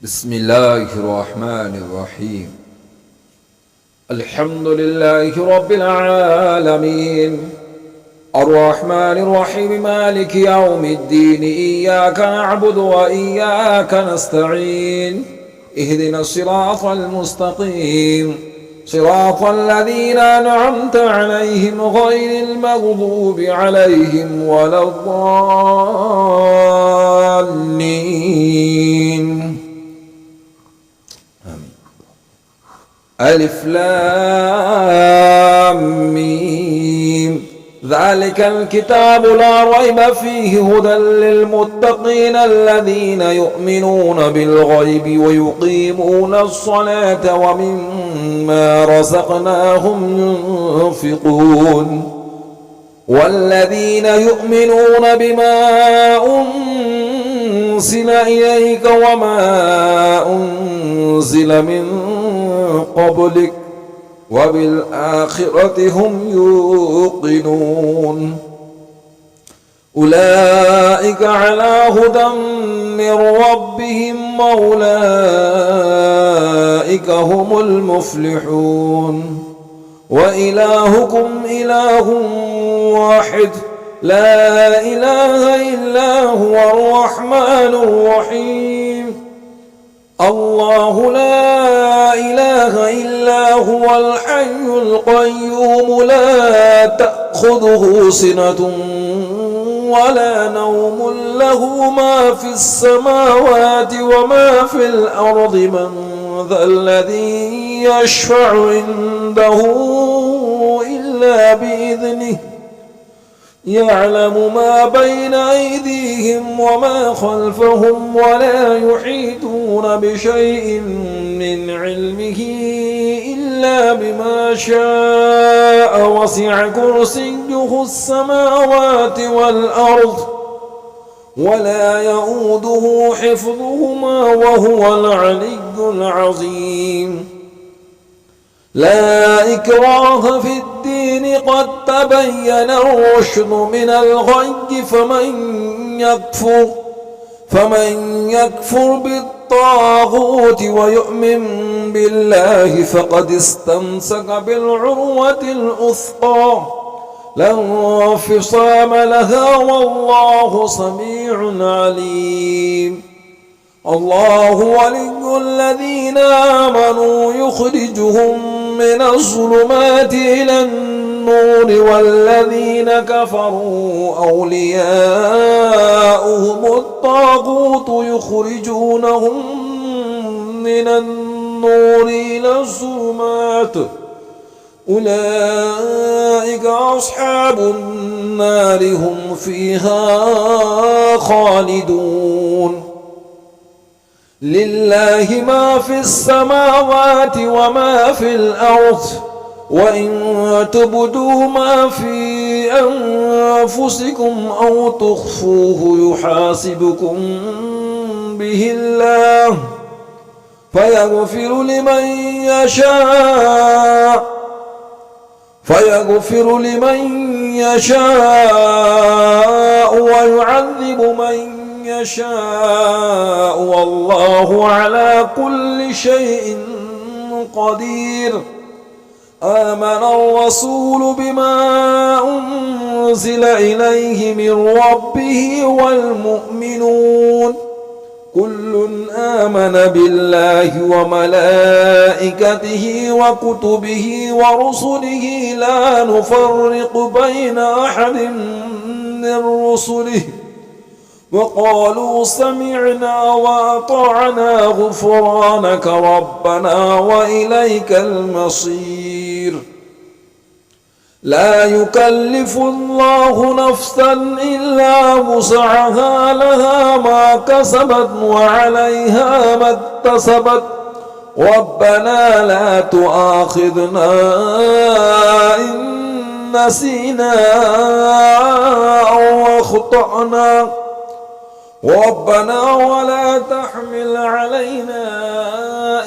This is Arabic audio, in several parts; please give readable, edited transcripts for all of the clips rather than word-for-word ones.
بسم الله الرحمن الرحيم. الحمد لله رب العالمين الرحمن الرحيم مالك يوم الدين. إياك نعبد وإياك نستعين. اهدنا الصراط المستقيم صراط الذين أنعمت عليهم غير المغضوب عليهم ولا الضالين. ألف لام ميم. ذلك الكتاب لا ريب فيه هدى للمتقين الذين يؤمنون بالغيب ويقيمون الصلاة ومما رزقناهم ينفقون والذين يؤمنون بما أنزل إليك وما أنزل من قبلك وبالآخرة هم يوقنون. أولئك على هدى من ربهم وأولئك هم المفلحون. وإلهكم إله واحد لا إله إلا هو الرحمن الرحيم. الله لا إله إلا هو الحي القيوم لا تأخذه سنة ولا نوم له ما في السماوات وما في الأرض. من ذا الذي يشفع عنده إلا بإذنه. يعلم ما بين أيديهم وما خلفهم ولا يحيطون بشيء من علمه إلا بما شاء. وسع كرسيه السماوات والأرض ولا يؤوده حفظهما وهو العلي العظيم. لا إكراه في الدين قد تبين الرشد من الغي. فمن يكفر بالطاغوت ويؤمن بالله فقد استمسك بالعروة الأثقى لا انفصام لها والله سميع عليم. الله ولي الذين آمنوا يخرجهم من الظلمات إلى النور والذين كفروا أولياؤهم الطاغوت يخرجونهم من النور إلى الظلمات. أولئك أصحاب النار هم فيها خالدون. لله ما في السماوات وما في الأرض وإن تبدوا ما في أنفسكم أو تخفوه يحاسبكم به الله فيغفر لمن يشاء ويعذب من يشاء والله على كل شيء قدير. آمن الرسول بما أنزل إليه من ربه والمؤمنون كل آمن بالله وملائكته وكتبه ورسله لا نفرق بين أحد من رسله وقالوا سمعنا وأطعنا غفرانك ربنا وإليك المصير. لا يكلف الله نفسا إلا وسعها لها ما كسبت وعليها ما اكتسبت. ربنا لا تؤاخذنا إن نسينا أو أخطأنا. ربنا ولا تحمل علينا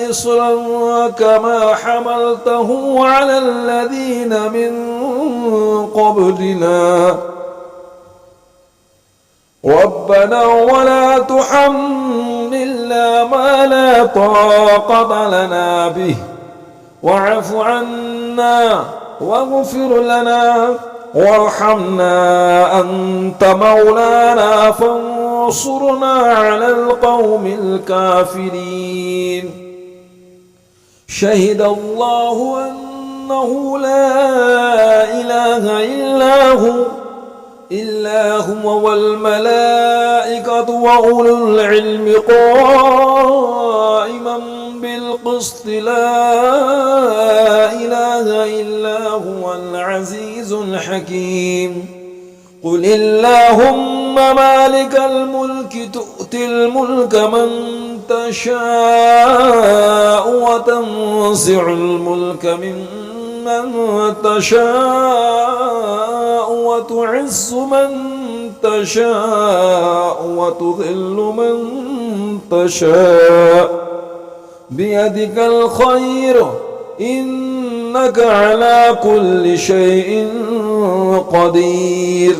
إصرا كما حملته على الذين من قبلنا ربنا ولا تحملنا ما لا طاقة لنا به واعف عنا واغفر لنا وارحمنا أنت مولانا فانصرنا على القوم الكافرين. شهد الله أنه لا إله إلا هو والملائكة وأولو العلم قائما بالقسط لا إله إلا هو العزيز الحكيم. قل اللهم مالك الملك تؤتي الملك من تشاء وتنزع الملك ممن تشاء وتعز من تشاء وتذل من تشاء بيدك الخير إنك على كل شيء قدير.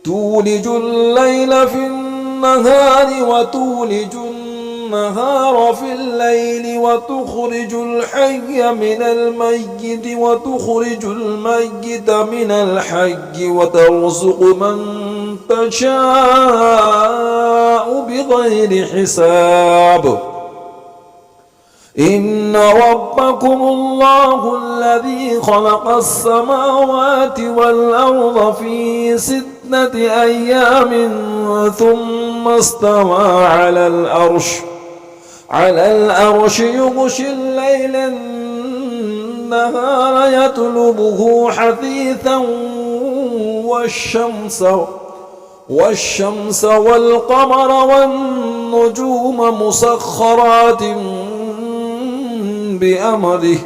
تولج الليل في النهار وتولج النهار في الليل وتخرج الحي من الميت وتخرج الميت من الحي وترزق من تشاء بغير حساب. إن ربكم الله الذي خلق السماوات والأرض في 6 أيام ثم استوى على الأرش يغشي الليل النهار يطلبه حثيثا والشمس والقمر والنجوم مسخرات بأمره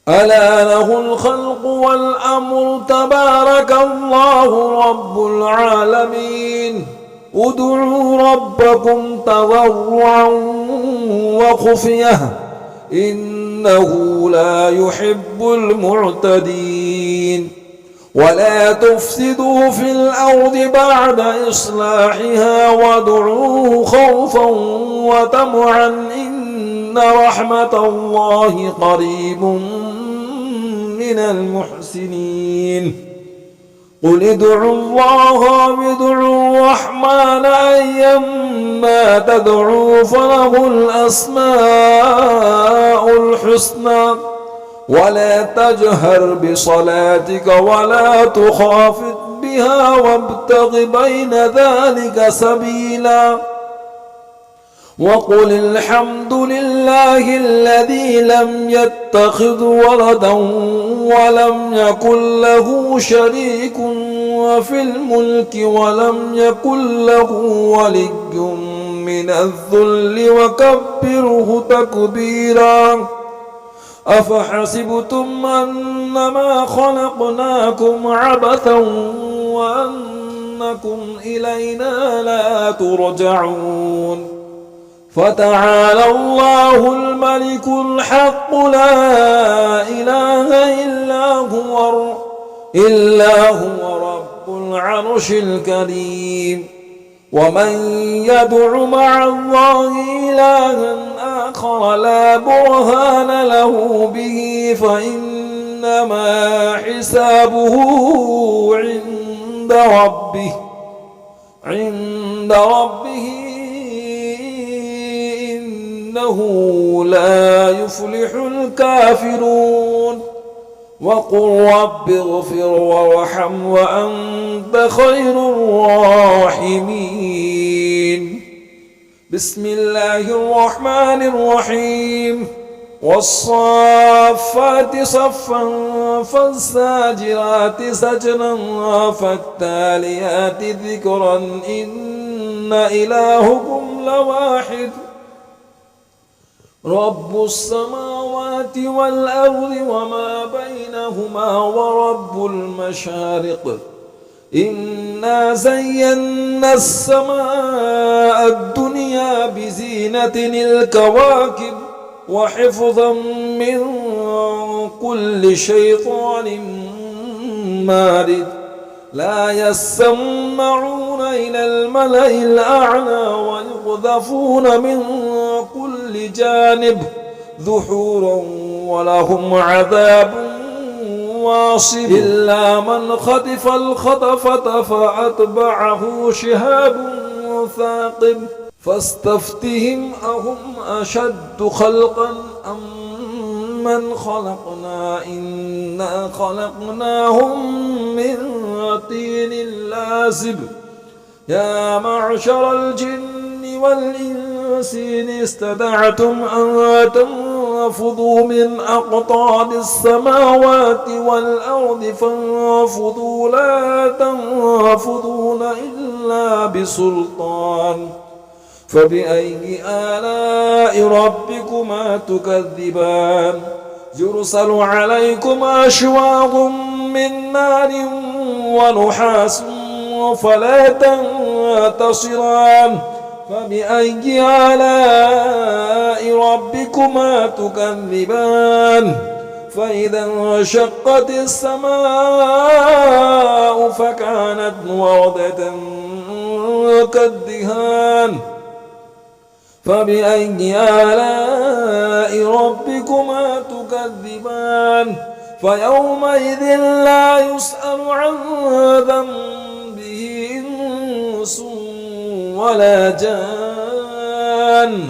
ألا له الخلق والأمر تبارك الله رب العالمين. ادعوا ربكم تضرعا وخفية إنه لا يحب المعتدين. ولا تفسدوا في الأرض بعد إصلاحها وادعوه خوفا وطمعا إن رحمة الله قريب من المحسنين. قل ادعوا الله وادعوا الرحمن أيما تدعوا فله الأسماء الحسنى ولا تجهر بصلاتك ولا تخافت بها وابتغ بين ذلك سبيلا. وقل الحمد لله الذي لم يتخذ ولدا ولم يكن له شريك في الملك ولم يكن له ولي من الذل وكبره تكبيرا. أفحسبتم أنما خلقناكم عبثا وأنكم إلينا لا ترجعون. فتعالى الله الملك الحق لا إله إلا هو رب العرش الكريم. ومن يدع مع الله إلها آخر لا برهان له به فإنما حسابه عند ربه إنه لا يفلح الكافرون. وقل رب اغفر وارحم وأنت خير الراحمين. بسم الله الرحمن الرحيم. والصافات صفا فالزاجرات سجنا فالتاليات ذكرا إن إلهكم لواحد رب السماوات والأرض وما بينهما ورب المشارق. إنا زينا السماء الدنيا بزينة الكواكب وحفظا من كل شيطان مارد. لا يسمعون إلى الملأ الأعلى ويقذفون من كل جانب دحورا ولهم عذاب واصب إلا من خطف الخطفة فأتبعه شهاب ثاقب فاستفتهم أهم أشد خلقا أم من خلقنا إنا خلقناهم من طين لازب يا معشر الجن والإنس إن استطعتم أن تنفذوا من أقطار السماوات والأرض فانفذوا لا تنفذون إلا بسلطان فبأي آلاء ربكما تكذبان يرسل عليكما شواظ من نار ونحاس فلا تنتصران فبأي آلاء ربكما تكذبان فإذا انشقت السماء فكانت وردة كالدهان فبأي آلاء ربكما تكذبان فيومئذ لا يسأل عن ذنبه إنس ولا جان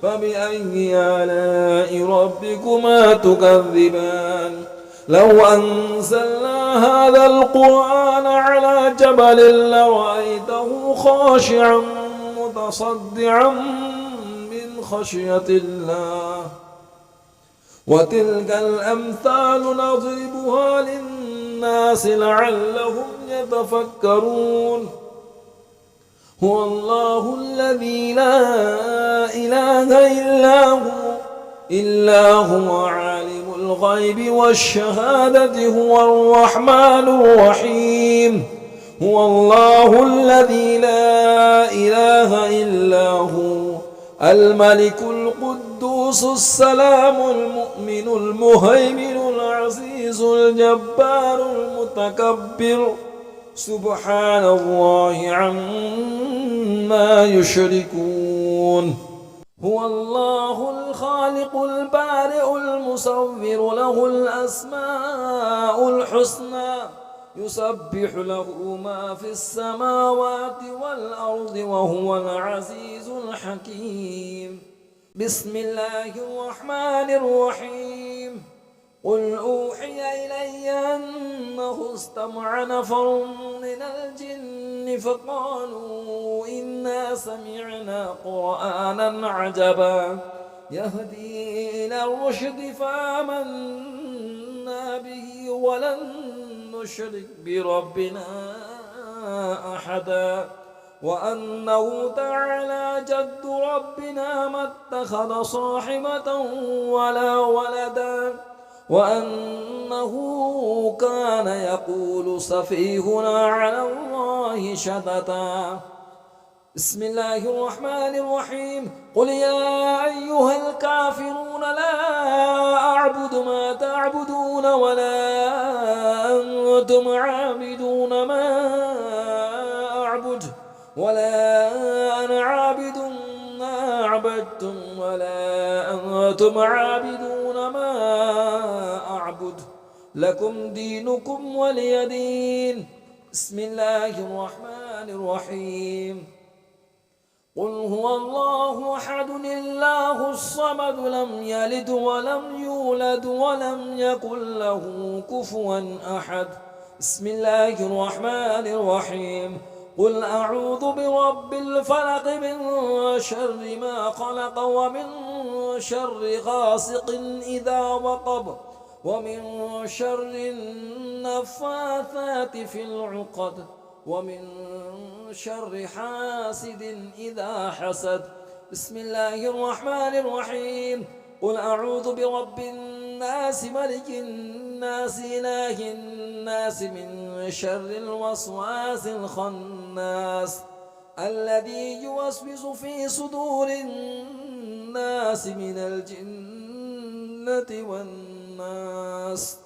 فبأي آلاء ربكما تكذبان لو أنزلنا هذا القرآن على جبل لرأيته خاشعا متصدعا من خشية الله وتلك الأمثال نضربها للناس لعلهم يتفكرون هو الله الذي لا إله إلا هو عالم الغيب والشهادة هو الرحمن الرحيم هو الله الذي لا إله إلا هو الملك القدوس السلام المؤمن المهيمن العزيز الجبار المتكبر سبحان الله عما يشركون هو الله الخالق البارئ المصور له الأسماء الحسنى يسبح له ما في السماوات والأرض وهو العزيز الحكيم بسم الله الرحمن الرحيم قل أوحي إلي أنه استمع نفر من الجن فقالوا إنا سمعنا قرآنا عجبا يهدي إلى الرشد فآمنا به ولن نشرك بربنا أحدا وأنه تعالى جد ربنا ما اتخذ صاحبة ولا ولدا وأنه كان يقول سفيهنا على الله شططا بسم الله الرحمن الرحيم قل يا أيها الكافرون لا أعبد ما تعبدون ولا أنتم عابدون ما أعبد ولا أنا عابد ما عبدتم ولا أنتم عابدون ما أعبد لكم دينكم ولي دين بسم الله الرحمن الرحيم قل هو الله أحد الله الصمد لم يلد ولم يولد ولم يكن له كفوا أحد بسم الله الرحمن الرحيم قل أعوذ برب الفلق من شر ما خلق ومن شر غاسق إذا وقب ومن شر النفاثات في العقد ومن شر حاسد إذا حسد بسم الله الرحمن الرحيم قل أعوذ برب الناس ملك الناس إله الناس من شر الوسواس الخناس الذي يوسوس في صدور الناس من الجنة والناس